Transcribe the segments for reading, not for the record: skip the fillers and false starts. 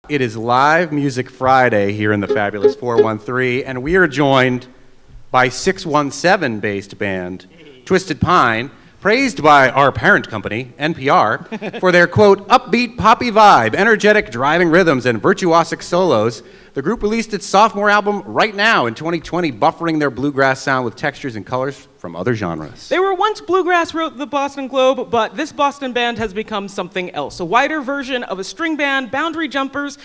It is Live Music Friday here in the fabulous 413, and we are joined by 617-based band Twisted Pine, praised by our parent company, NPR, for their, quote, upbeat poppy vibe, energetic driving rhythms, and virtuosic solos. The group released its sophomore album right now in 2020, buffering their bluegrass sound with textures and colors from other genres. They were once bluegrass, wrote the Boston Globe, but this Boston band has become something else. A wider version of a string band, boundary jumpers.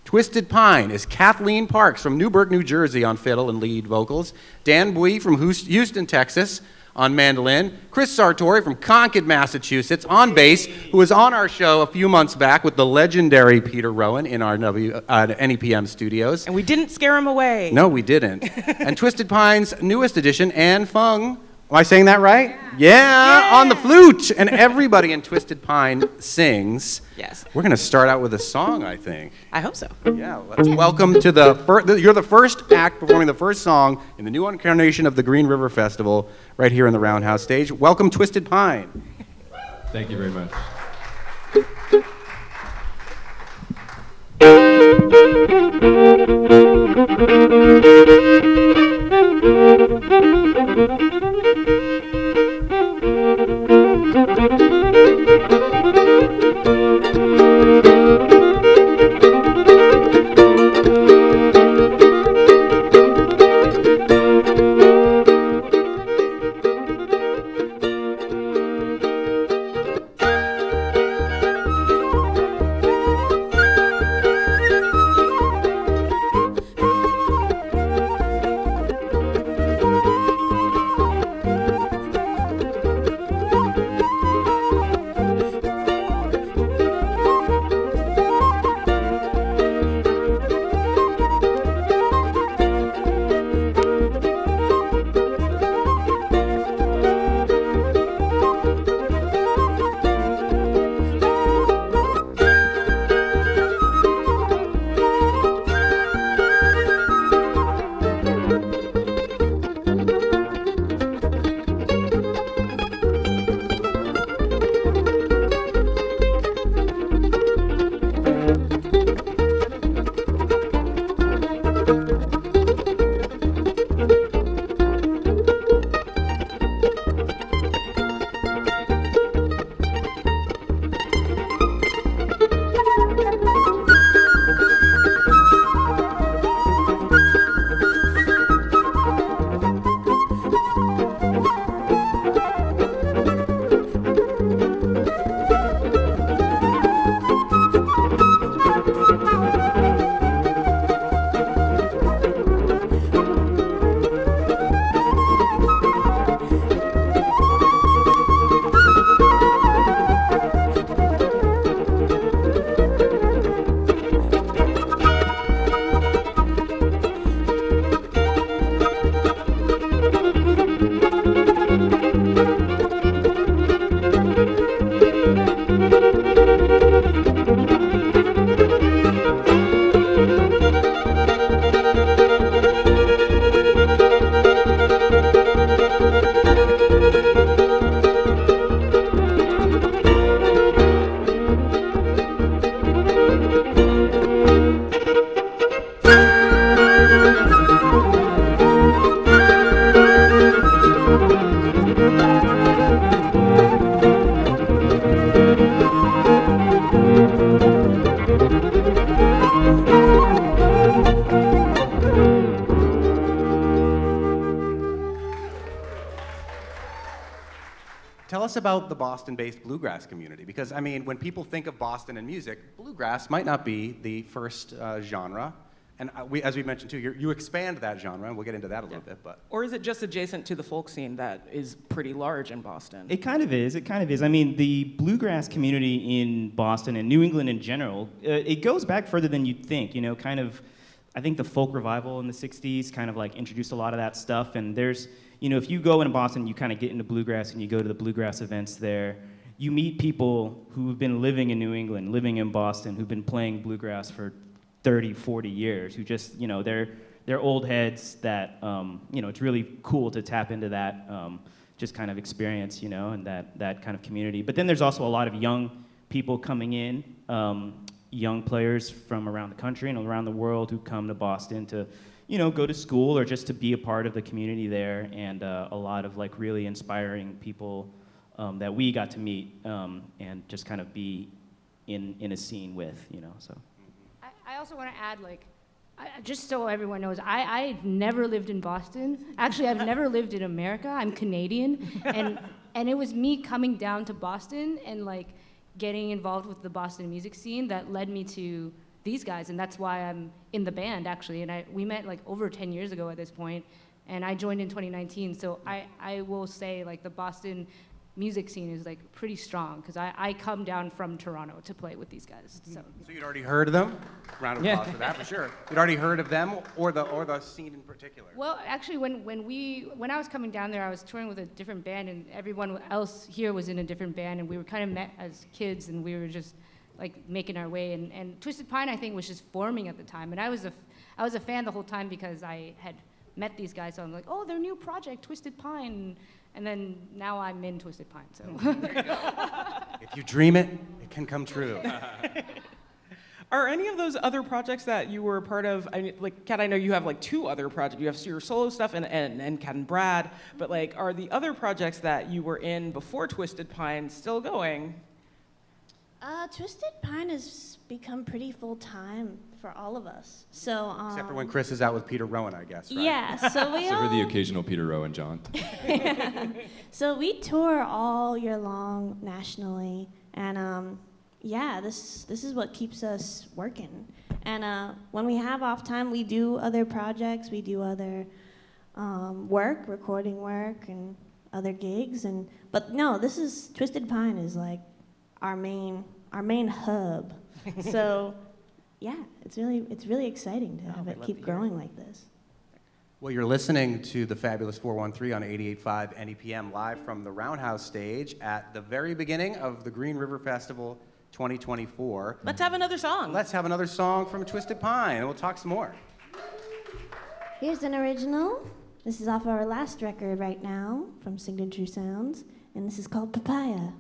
Twisted Pine is Kathleen Parks from Newburgh, New Jersey on fiddle and lead vocals, Dan Bui from Houston, Texas on mandolin, Chris Sartori from Concord, Massachusetts on bass, who was on our show a few months back with the legendary Peter Rowan in our NEPM studios. And we didn't scare him away. No, we didn't. And Twisted Pine's newest addition, Anne Fung. Am I saying that right? Yeah, on the flute. And everybody in Twisted Pine sings. Yes. We're going to start out with a song, I think. I hope so. Yeah, let's welcome to you're the first act performing the first song in the new incarnation of the Green River Festival right here in the Roundhouse stage. Welcome, Twisted Pine. Thank you very much. Tell us about the Boston-based bluegrass community, because, I mean, when people think of Boston and music, bluegrass might not be the first genre, and as we mentioned too, you expand that genre, and we'll get into that a little bit, but... Or is it just adjacent to the folk scene that is pretty large in Boston? It kind of is. I mean, the bluegrass community in Boston and New England in general, it goes back further than you'd think, you know, kind of, I think the folk revival in the 60s kind of like introduced a lot of that stuff, and there's, you know, if you go into Boston, you kind of get into bluegrass and you go to the bluegrass events there, you meet people who've been living in New England, living in Boston, who've been playing bluegrass for 30, 40 years, who just, you know, they're old heads that, you know, it's really cool to tap into that just kind of experience, you know, and that kind of community. But then there's also a lot of young people coming in, young players from around the country and around the world who come to Boston to, you know, go to school or just to be a part of the community there, and a lot of like really inspiring people that we got to meet and just kind of be in a scene with, you know. So. I also want to add, like, just so everyone knows, I've never lived in Boston. Actually, I've never lived in America. I'm Canadian, and it was me coming down to Boston and like getting involved with the Boston music scene that led me to these guys, and that's why I'm in the band actually. And we met like over 10 years ago at this point, and I joined in 2019. So I will say like the Boston music scene is like pretty strong because I come down from Toronto to play with these guys. So you'd already heard of them? Round of applause for that, for sure. You'd already heard of them or the scene in particular? Well, actually, when I was coming down there, I was touring with a different band, and everyone else here was in a different band, and we were kind of met as kids, and we were just like making our way. And Twisted Pine, I think, was just forming at the time, and I was a fan the whole time because I had met these guys. So I'm like, oh, their new project, Twisted Pine. And then now I'm in Twisted Pine, so. If you dream it, it can come true. Are any of those other projects that you were a part of, I mean, like, Kat, I know you have like 2 other projects. You have your solo stuff and Kat and Brad, but like, are the other projects that you were in before Twisted Pine still going? Twisted Pine has become pretty full-time for all of us. So, Except for when Chris is out with Peter Rowan, I guess, right? Yeah, so we So all... for the occasional Peter Rowan jaunt. So we tour all year long nationally, and yeah, this is what keeps us working. And when we have off time, we do other projects, we do other work, recording work, and other gigs. But no, this is Twisted Pine is like our main hub. So yeah, it's really exciting to have it keep growing like this. Well, you're listening to the Fabulous 413 on 88.5 NEPM live from the Roundhouse stage at the very beginning of the Green River Festival 2024. Let's have another song. Let's have another song from Twisted Pine, and we'll talk some more. Here's an original. This is off our last record right now from Signature Sounds, and this is called Papaya.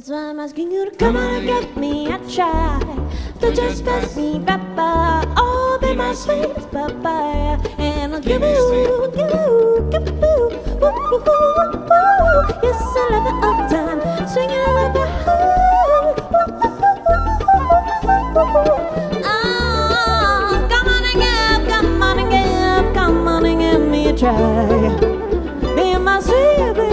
That's why I'm asking you to come on and give me a try. To just pass me by. Oh, be my sweet papaya. And I'll give you, yes, I love it all the time. Swinging I love it. Come on and give me a try. Be my sweet, be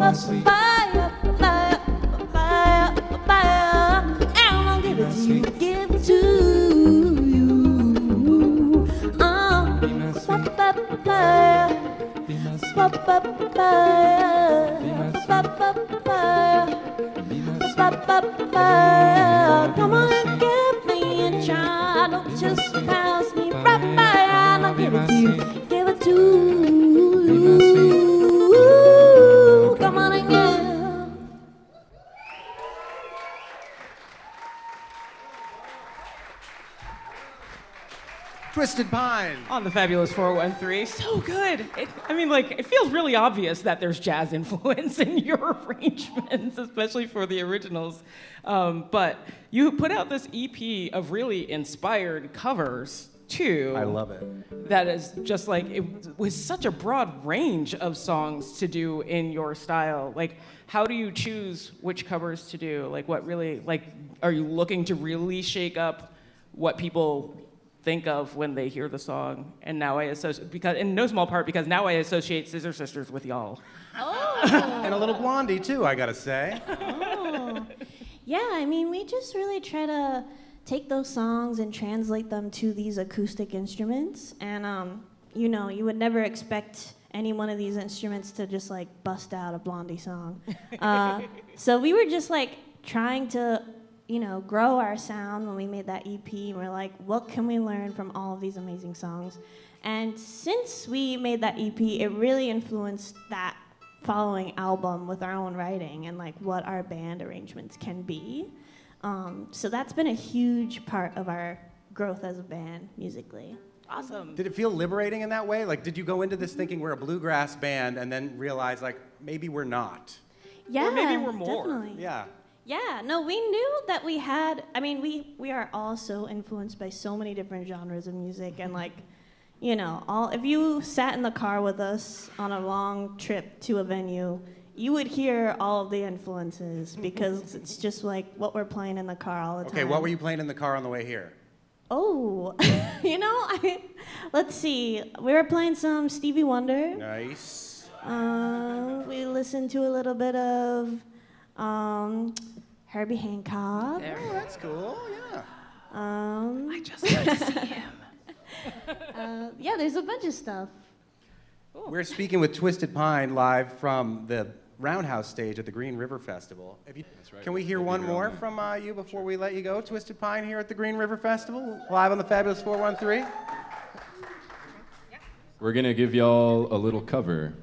my sweet, and I'll give it to you. Come on and give me a try. Don't just pass me right by. And I'll give it to you. Give it to you. Come on and give. Twisted Pine. On the Fabulous 413. So good. It feels really obvious that there's jazz influence in your arrangements, especially for the originals. But you put out this EP of really inspired covers, too. I love it. That is just like, it was such a broad range of songs to do in your style. Like, how do you choose which covers to do? Like, what really, like, are you looking to really shake up what people think of when they hear the song? And now I associate, because in no small part, because now I associate Scissor Sisters with y'all. And a little Blondie, too, I gotta say. Oh. Yeah, I mean, we just really try to take those songs and translate them to these acoustic instruments. And, you know, you would never expect any one of these instruments to just, like, bust out a Blondie song. So we were just, like, trying to, you know, grow our sound when we made that EP. And we're like, what can we learn from all of these amazing songs? And since we made that EP, it really influenced that following album with our own writing and like what our band arrangements can be. So that's been a huge part of our growth as a band musically. Awesome. Did it feel liberating in that way? Like, did you go into this thinking we're a bluegrass band and then realize, like, maybe we're not? Yeah, Or maybe we're more. Definitely. Yeah. Yeah, no, we knew that we had, I mean, we are all so influenced by so many different genres of music, and like, you know, if you sat in the car with us on a long trip to a venue, you would hear all of the influences because it's just like what we're playing in the car all the time. Okay, what were you playing in the car on the way here? Oh, you know, let's see. We were playing some Stevie Wonder. Nice. We listened to a little bit of Herbie Hancock. Oh, that's cool, yeah. I just got to see him. Yeah, there's a bunch of stuff. We're speaking with Twisted Pine live from the Roundhouse stage at the Green River Festival. right. Can we hear one more from you before we let you go? Twisted Pine here at the Green River Festival, live on the Fabulous 413. We're going to give y'all a little cover